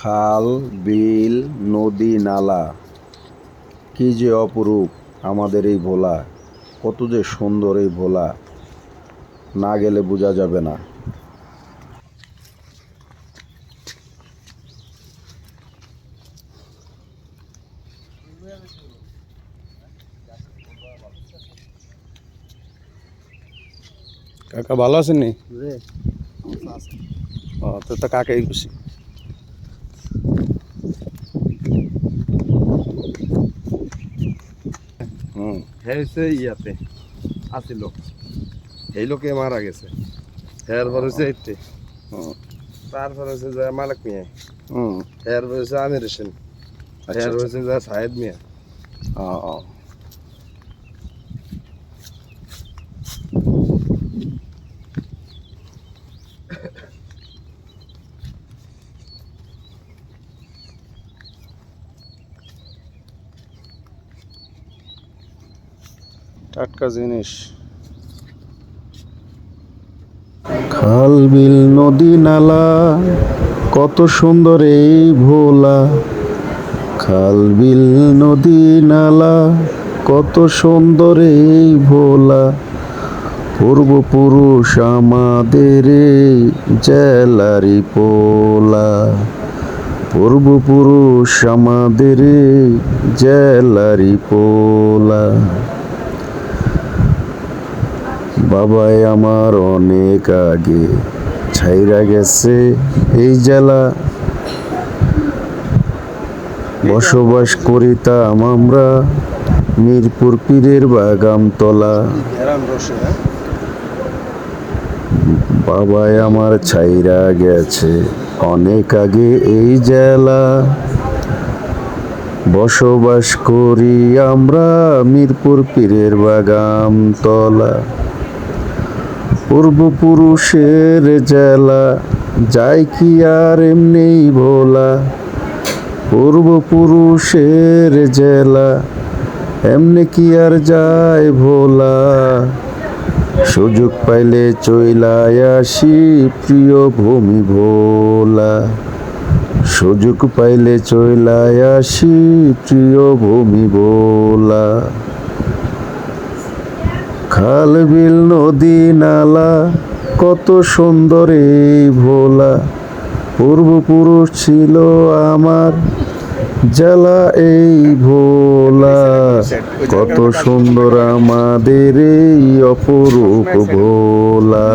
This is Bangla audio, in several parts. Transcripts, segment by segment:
খাল, বিল, নদী, নালা, কি যে অপরূপ আমাদের এই ভোলা। কত যে সুন্দর এই ভোলা, না গেলে বোঝা যাবে না। কাকা ভালো আছেন নি? ও তো কাকাই খুশি। ইয়াতে আসিল, এই লোকে মারা গেছে। এরপর হচ্ছে এইতে, তারপর হচ্ছে যে মালিক মিয়া, এরপর হচ্ছে আমির হোসেন, এরপর হচ্ছে যে সাহেদ মিয়া। টাটকা জিনিস। খাল, বিল, নদী, নালা, কত সুন্দর এই ভোলা। খাল, বিল, নদী, নালা, কত সুন্দর এই ভোলা। পূর্বপুরুষ আমাদের এই জেলারি পোলা। পূর্বপুরুষ আমাদের এই জেলারি পোলা। বাবাই আমার অনেক আগে ছাইরা গেছে এই জেলা। বসবাস করিতাম আমরা মিরপুর পীরের বাগামতলা। বাবাই আমার ছাইরা গেছে অনেক আগে এই জেলা। বসবাস করি আমরা মিরপুর পীরের বাগামতলা। পূর্বপুরুষের জেলা, যায় কি আর এমনি ভোলা। পূর্বপুরুষের জেলা, এমনি কি আর যায় ভোলা। সুযোগ পাইলে চইলাই আসি প্রিয় ভূমি ভোলা। সুযোগ পাইলে চইলাই আসি প্রিয় ভূমি ভোলা। খাল, বিল, নদী, নালা, কত সুন্দর এই ভোলা। পূর্বপুরুষ ছিল আমার জেলা এই ভোলা। কত সুন্দর আমাদের এই অপরূপ ভোলা।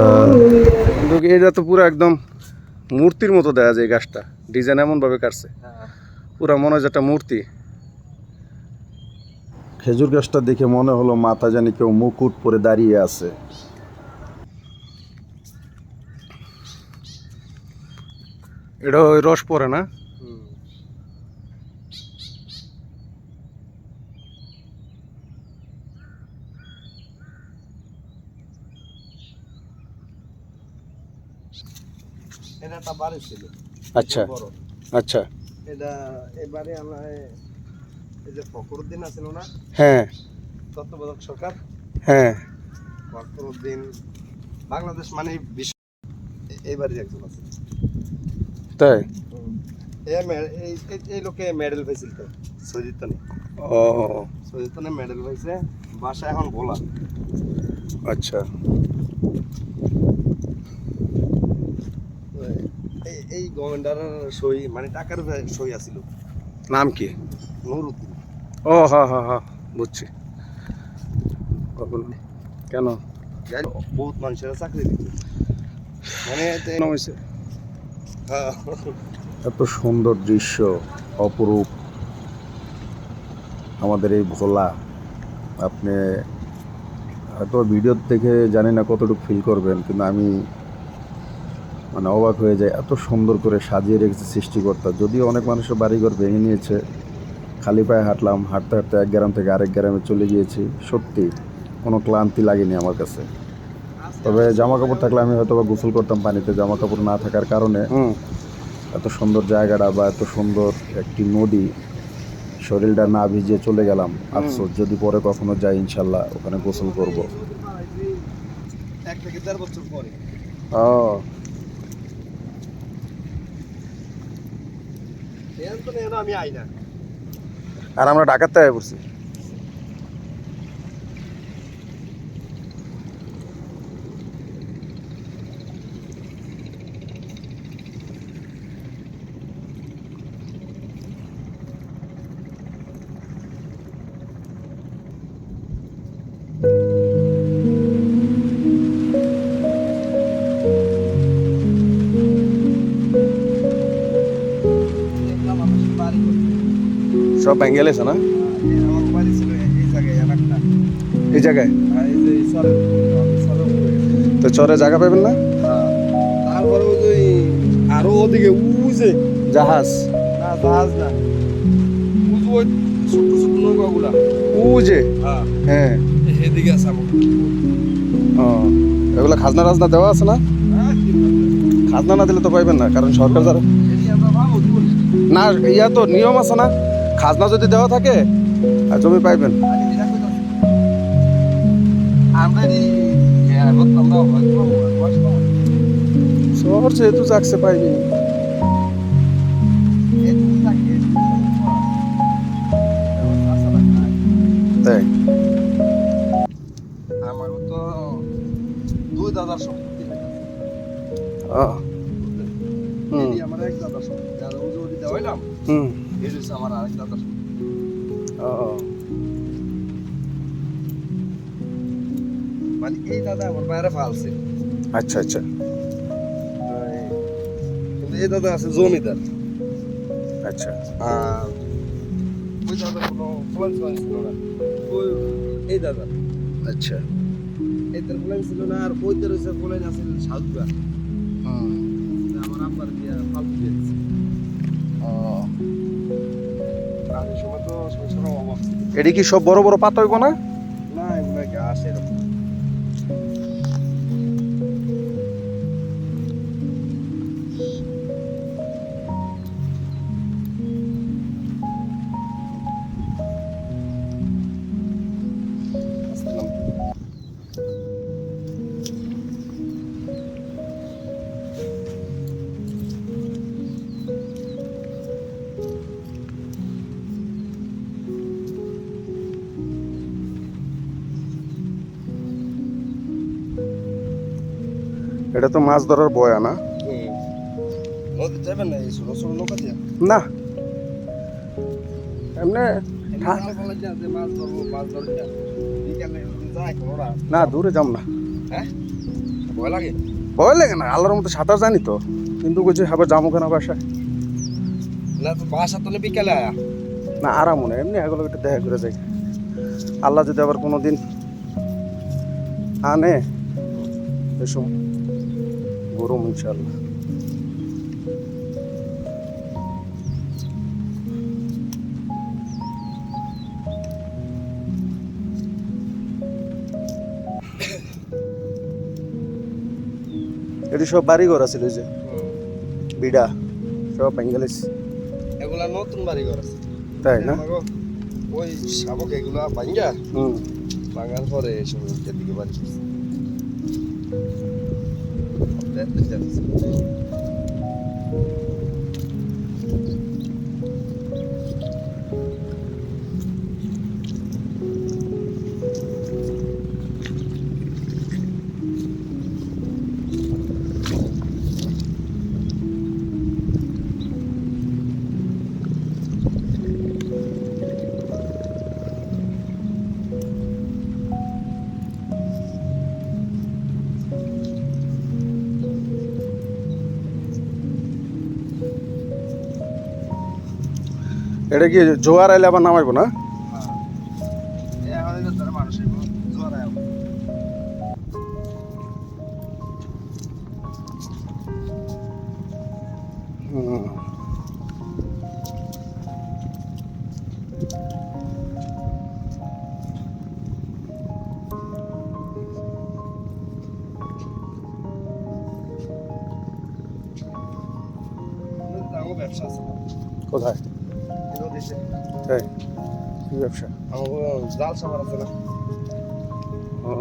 এটা তো পুরো একদম মূর্তির মতো দেখা যায়। গাছটা ডিজাইন এমন ভাবে কাটছে, পুরা মনে হয় একটা মূর্তি। খেজুর গাছটা দেখে মনে হলো মাথা জানি কেউ মুকুট পরে দাঁড়িয়ে আছে। এটা ওই রস পরে না? এটা একটা বাড়ি ছিল। আচ্ছা আচ্ছা। এটা এবারে আমরা এই যে ফখরুদ্দিন আছিল না, হ্যাঁ তত্ত্বাবধায়ক সরকার, হ্যাঁ। ফখরুদ্দিন বাংলাদেশ মানে বিশ্ব, এইবারই একজন আছে। তাই? এই লোকে মেডেল পাইছিল তো সৈয়দতনে। ও সৈয়দতনে মেডেল পাইছে। বাসা এখন ভোলা। আচ্ছা। এই গভর্নমেন্টের সই মানে টাকার সই আছিল। নাম কি? নুরুদ্দিন। ও হ্যাঁ হ্যাঁ হ্যাঁ, বুঝছি। কেন? বহুত মানুষের চাকরি দিচ্ছে মানে এত সুন্দর দৃশ্য, অপরূপ আমাদের এই ভোলা। আপনি হয়তো ভিডিও দেখে জানি না কতটুকু ফিল করবেন, কিন্তু আমি মানে অবাক হয়ে যায়। এত সুন্দর করে সাজিয়ে রেখেছে সৃষ্টিকর্তা। যদিও অনেক মানুষের বাড়িঘর ভেঙে নিয়েছে, খালি পায়ে হাঁটলাম, হাঁটতে হাঁটতে এক গ্রাম থেকে আরেক গ্রামে চলে গিয়েছি। সত্যি কোনো ক্লান্তি লাগেনি আমার কাছে। তবে জামা কাপড় থাকলে আমি হয়তো বা গোসল করতাম পানিতে। জামা কাপড় না থাকার কারণে এত সুন্দর জায়গাটা বা এত সুন্দর একটি নদী, শরীরটা না ভিজিয়ে চলে গেলাম। আফসোস, যদি পরে কখনো যাই ইনশাল্লাহ ওখানে গোসল করব। 1 থেকে 4 বছর পরে। ও আমি আই না। আর আমরা ঢাকাতে আয় পড়ছি। সব ভেঙে গেছে না আমার বাড়ি ছিল এই জায়গায় এলাকাটা। এই জায়গায়? এই যে তো চরে জায়গা পাবেন না? তারপরে ওই যে আরো ওদিকে উজে জাহাজ না জাহাজ না উজু ওই ছোট্ট ছোট্ট নৌকাগুলা যে হ্যাঁ হ্যাঁ এদিকে আছে আমার। ও এগুলো খাজনা রাজনা দেওয়া আছে না? খাজনা না দিলে তো পাইবেন না, কারণ সরকার যারা না ইয়া তো নিয়ম আছে না, খাজনা যদি দেওয়া থাকে আর জমি পাইবেন। শহর যেহেতু যাচ্ছে পাইবেন। তাই আমার তো দুই দাদার সম্পত্তি ও হুম আমার এক দাদার সম্পত্তি আর ওই যে ওটি দেওয়াইলাম হুম এই হচ্ছে আমার আরেক দাদার সম্পত্তি। ও মানে এই দাদা আমার বাইরে ফালছে আচ্ছা আচ্ছা কিন্তু এই দাদা আছে জমিদার। আচ্ছা আর ওই দাদার কোনো ফ্লান্স ছিল না। ওই এই দাদা আচ্ছা এদের ফ্লাইন ছিল না আর ওইদের হচ্ছে ফ্লাইন আছে সাউথবা। হুম আমার আব্বার দিয়া ফালতু দিয়ে দিচ্ছে। ও আর এই সময় তো সংসারের অভাব ছিল এটি কি সব বড় বড় পাতা হইব না? না, এগুলো গাছ এরকম। এটা তো মাছ ধরার বয়া না? নদী যাবেন না এই ছোট ছোট নৌকা দিয়ে? না এমনি জাল ফেলে দিয়ে যে মাছ ধরবো মাছ ধরে যায় বিকালে যায় ওরা। না দূরে যাম না। হ্যাঁ ভয় লাগে? ভয় লাগে না, আল্লাহর মতো সাঁতার জানি তো, কিন্তু কইছে আবার যাবো কেন বাসায়? না তো বাসা তো বিকালে আয়া না আরাম মনে এমনি এগুলো একটু দেখা করে যাই। আল্লাহ যদি আবার কোনো দিন আনে এসব গরম ইনশাল্লাহ। এটি সব বাড়ি ঘর আছিল যে বিড়া সব বেঙ্গালিস। এগুলা নতুন বাড়ি ঘর আছে তাই না? আমাগো ওই শাবক এগুলা ভাঙ্গা হুম ভাঙার পরে এসব এদিকে বাড়ি করছে। এটা কি জোয়ার আইলে আবার নামাইবো না? হুম ব্যবসা আছে কোথায়? তাই কি ব্যবসা? আমার জাল সামার আছে না? ও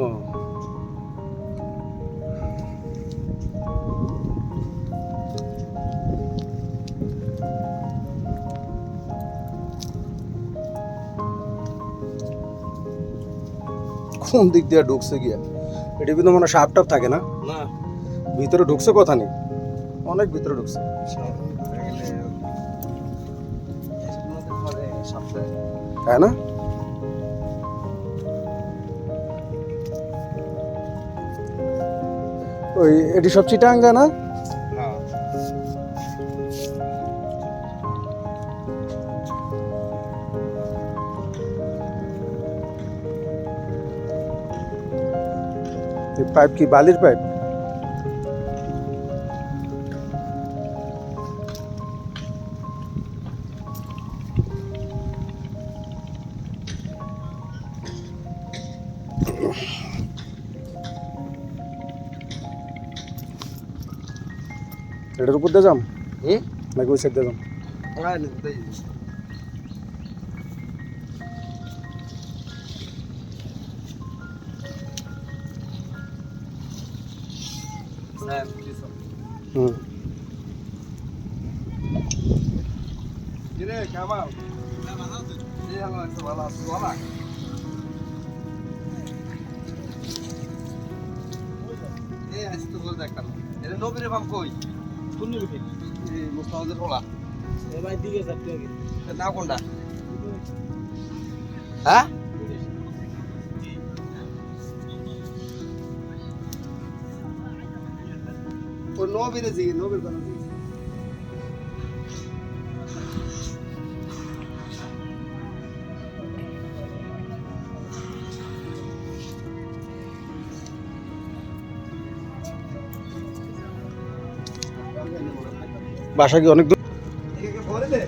কোন দিক দিয়ে ঢুকছে গিয়া, এটির ভিতরে মনে হয় সাপ টাপ থাকে না, না ভিতরে ঢুকছে কথা নেই, অনেক ভিতরে ঢুকছে। তাই না? ওই এটি সব চিটাঙ্গা না? এই পাইপ কি বালির পাইপ? এটার উপর দিয়ে যাম নাকি ওই সাইড দিয়ে যাম? হুম। নবীরে বাম কই কোন নবী এই মুস্তাফাদের বলা এ ভাই দিকে যাচ্ছে আগে না কোনটা হ্যাঁ ও নবীরে জি নবীর কথা জি বাসা কি অনেক দূর? একে ভরে দে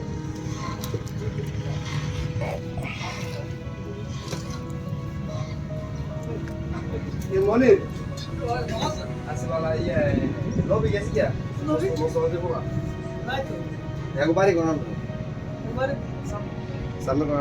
এ মনে আছে বালা ইয়ে নবী গেছে কি নবী মুস্তাফাদের বলা নাই তো একবারই কোন বাড়ি সামনে কোন